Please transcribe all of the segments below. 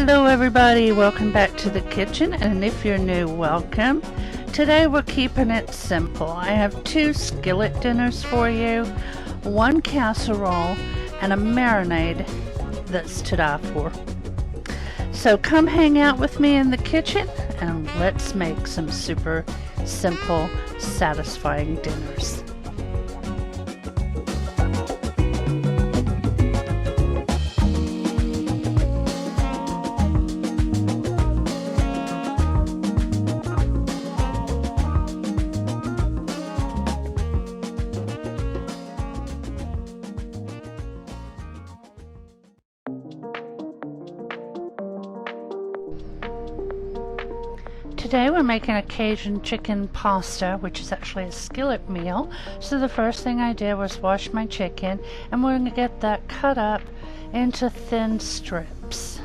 Hello everybody, welcome back to the kitchen, and if you're new, welcome. Today we're keeping it simple. I have 2 skillet dinners for you, 1 casserole, and a marinade that's to die for. So come hang out with me in the kitchen and let's make some super simple, satisfying dinners. Today we're making a Cajun chicken pasta, which is actually a skillet meal. So the first thing I did was wash my chicken, and we're going to get that cut up into thin strips.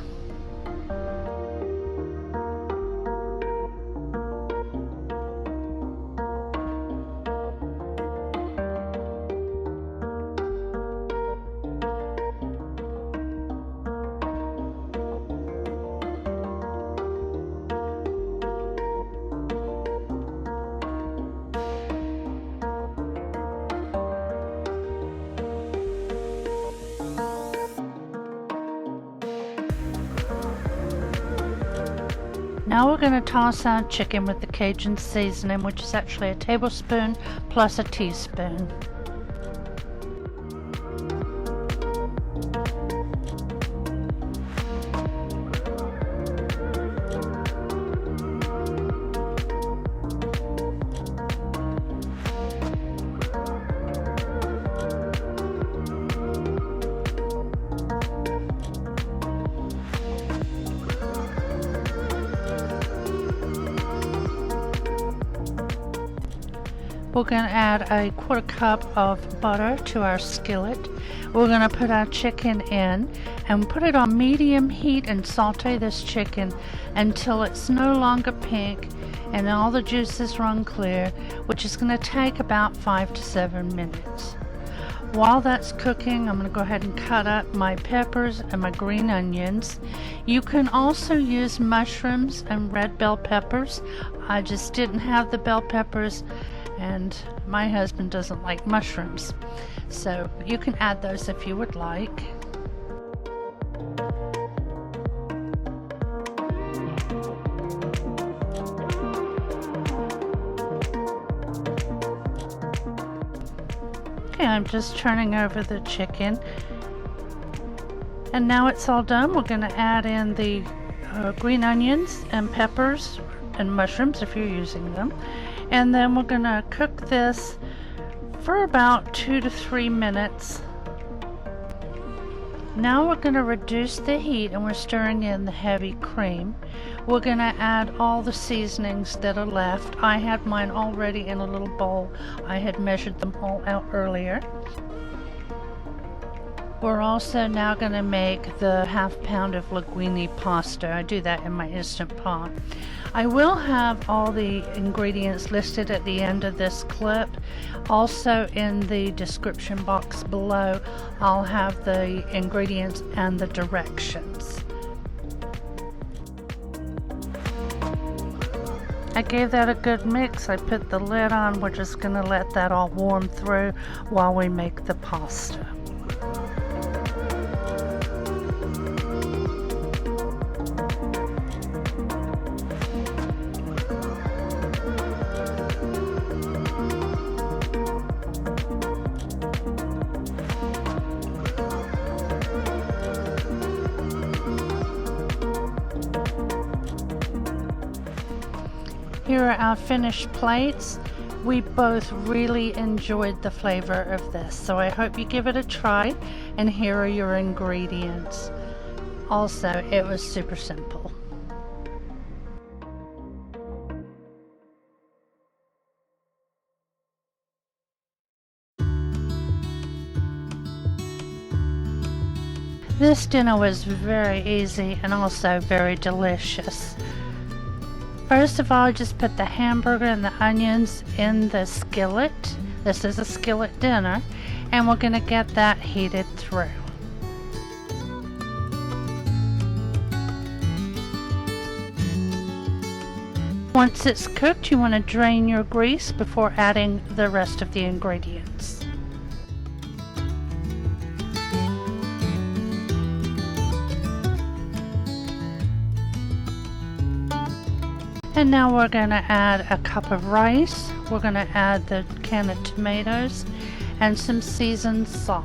Now we're going to toss our chicken with the Cajun seasoning, which is actually a tablespoon plus a teaspoon. We're going to add a 1/4 cup of butter to our skillet. We're going to put our chicken in and put it on medium heat and saute this chicken until it's no longer pink and all the juices run clear, which is going to take about 5 to 7 minutes. While that's cooking, I'm going to go ahead and cut up my peppers and my green onions. You can also use mushrooms and red bell peppers. I just didn't have the bell peppers, and my husband doesn't like mushrooms, so you can add those if you would like. Okay, I'm just turning over the chicken, and now it's all done. We're going to add in the green onions and peppers and mushrooms if you're using them. And then we're going to cook this for about 2 to 3 minutes. Now we're going to reduce the heat and we're stirring in the heavy cream. We're going to add all the seasonings that are left. I had mine already in a little bowl. I had measured them all out earlier. We're also now going to make the 1/2 pound of linguine pasta. I do that in my Instant Pot. I will have all the ingredients listed at the end of this clip. Also in the description box below, I'll have the ingredients and the directions. I gave that a good mix. I put the lid on. We're just going to let that all warm through while we make the pasta. Here are our finished plates. We both really enjoyed the flavor of this, so I hope you give it a try, and here are your ingredients. Also, it was super simple. This dinner was very easy and also very delicious. First of all, I just put the hamburger and the onions in the skillet. This is a skillet dinner, and we're going to get that heated through. Once it's cooked, you want to drain your grease before adding the rest of the ingredients. And now we're going to add a cup of rice. We're going to add the can of tomatoes and some seasoned salt.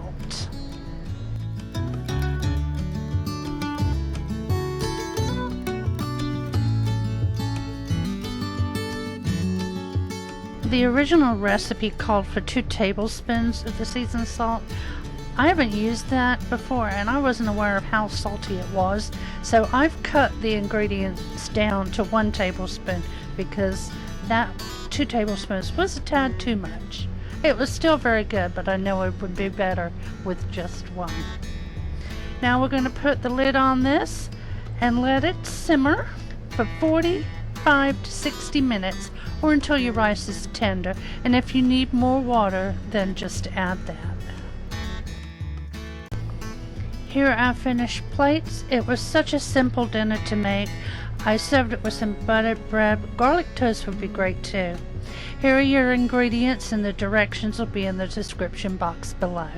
The original recipe called for 2 tablespoons of the seasoned salt. I haven't used that before and I wasn't aware of how salty it was, so I've cut the ingredients down to 1 tablespoon because that 2 tablespoons was a tad too much. It was still very good, but I know it would be better with just 1. Now we're going to put the lid on this and let it simmer for 45 to 60 minutes or until your rice is tender, and if you need more water then just add that. Here are our finished plates. It was such a simple dinner to make. I served it with some buttered bread. Garlic toast would be great too. Here are your ingredients and the directions will be in the description box below.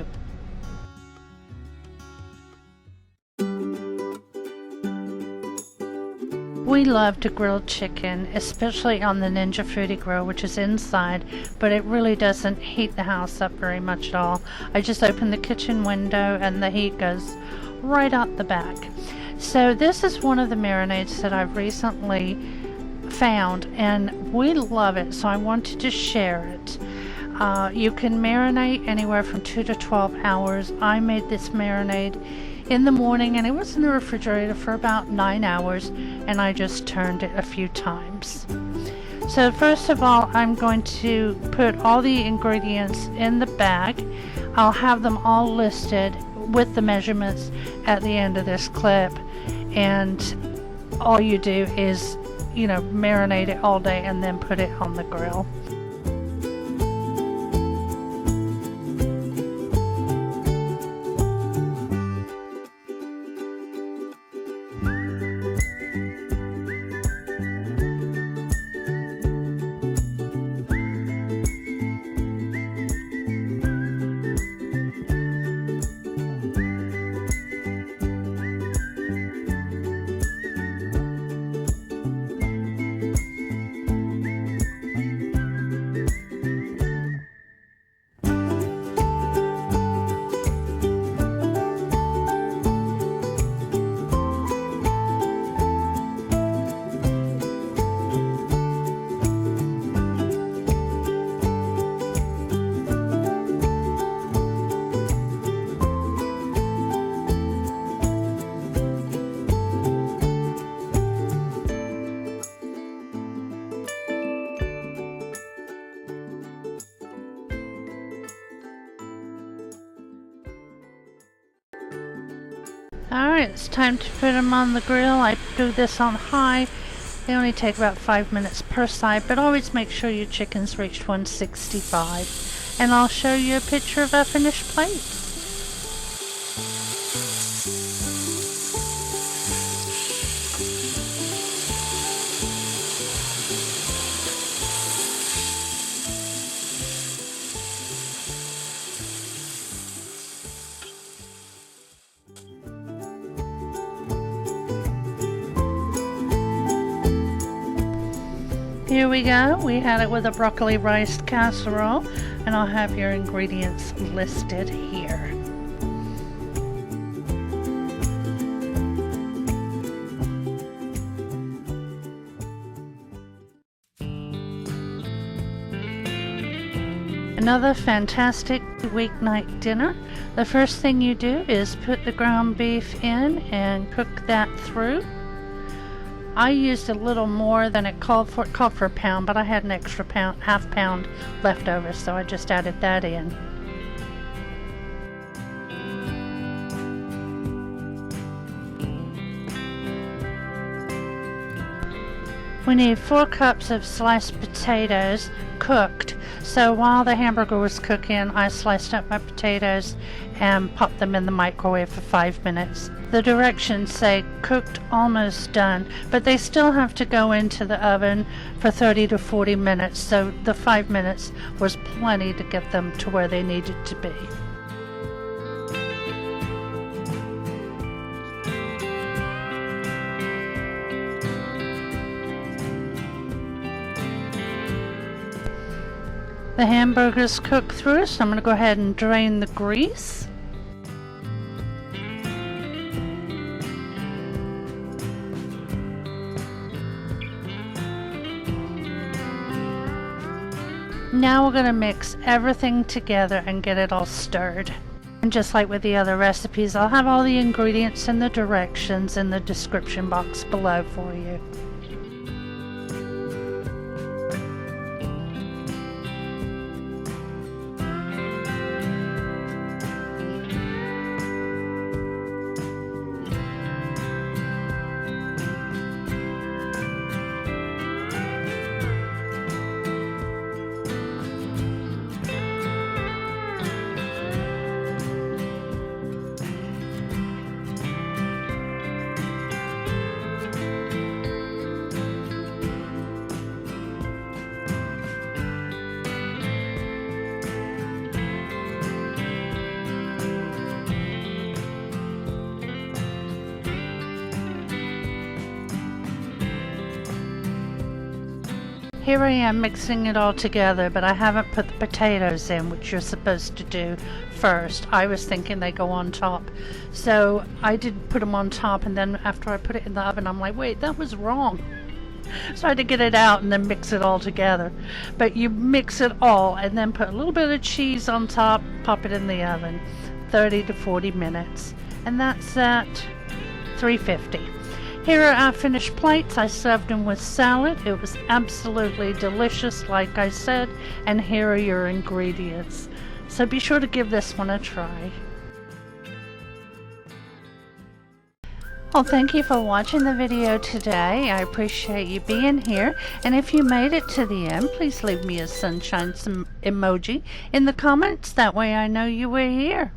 We love to grill chicken, especially on the Ninja Foodie Grill, which is inside, but it really doesn't heat the house up very much at all. I just open the kitchen window and the heat goes right out the back. So this is one of the marinades that I've recently found and we love it, so I wanted to share it. You can marinate anywhere from 2 to 12 hours. I made this marinade in the morning and it was in the refrigerator for about 9 hours and I just turned it a few times. So first of all, I'm going to put all the ingredients in the bag. I'll have them all listed with the measurements at the end of this clip, and all you do is, marinate it all day and then put it on the grill. Alright, it's time to put them on the grill. I do this on high. They only take about 5 minutes per side, but always make sure your chicken's reached 165. And I'll show you a picture of our finished plate. Here we go. We had it with a broccoli rice casserole, and I'll have your ingredients listed here. Another fantastic weeknight dinner. The first thing you do is put the ground beef in and cook that through. I used a little more than it called for. It called for a pound, but I had an extra pound, half pound left over, so I just added that in. We need 4 cups of sliced potatoes cooked. So while the hamburger was cooking, I sliced up my potatoes and popped them in the microwave for 5 minutes. The directions say cooked, almost done, but they still have to go into the oven for 30 to 40 minutes, so the 5 minutes was plenty to get them to where they needed to be. The hamburger's cooked through, so I'm going to go ahead and drain the grease. Now we're going to mix everything together and get it all stirred. And just like with the other recipes, I'll have all the ingredients and the directions in the description box below for you. Here I am mixing it all together, but I haven't put the potatoes in, which you're supposed to do first. I was thinking they go on top, so I did put them on top, and then after I put it in the oven, I'm like, wait, that was wrong. So I had to get it out and then mix it all together. But you mix it all and then put a little bit of cheese on top, pop it in the oven, 30 to 40 minutes, and that's at 350. Here are our finished plates. I served them with salad. It was absolutely delicious, like I said, and here are your ingredients. So be sure to give this one a try. Well, thank you for watching the video today. I appreciate you being here, and if you made it to the end, please leave me a sunshine emoji in the comments. That way I know you were here.